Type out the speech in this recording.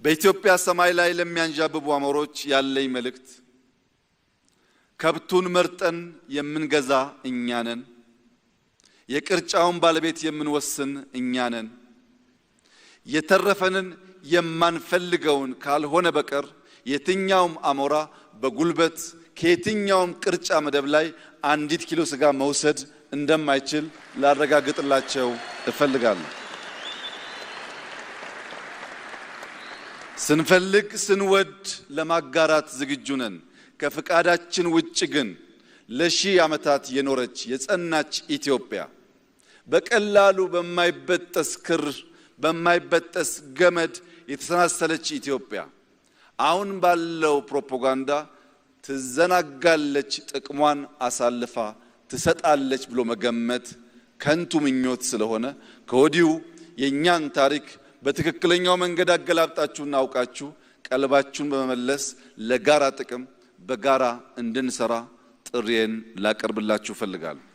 በኢትዮጵያ ሰማይ ላይ ለሚያንዣብቡ አሞሮች ያለኝ መልእክት ከብቱን መርጠን የምንገዛ እኛ ነን። የቅርጫውን ባለቤት የምንወስን እኛ ነን። የተረፈንን የማንፈልገውን ካልሆነ በቀር የትኛውም አሞራ በጉልበት ከየትኛውም ቅርጫ መደብ ላይ አንዲት ኪሎ ስጋ መውሰድ እንደማይችል ላረጋግጥላቸው እፈልጋለሁ። ስንፈልግ ስንወድ ለማጋራት ዝግጁ ነን። ከፍቃዳችን ውጭ ግን ለሺህ ዓመታት የኖረች የጸናች ኢትዮጵያ በቀላሉ በማይበጠስ ክር በማይበጠስ ገመድ የተሰናሰለች ኢትዮጵያ አሁን ባለው ፕሮፓጋንዳ ትዘናጋለች፣ ጥቅሟን አሳልፋ ትሰጣለች ብሎ መገመት ከንቱ ምኞት ስለሆነ ከወዲሁ የኛን ታሪክ በትክክለኛው መንገድ አገላብጣችሁና አውቃችሁ ቀልባችሁን በመመለስ ለጋራ ጥቅም በጋራ እንድንሰራ ጥሪዬን ላቀርብላችሁ እፈልጋለሁ።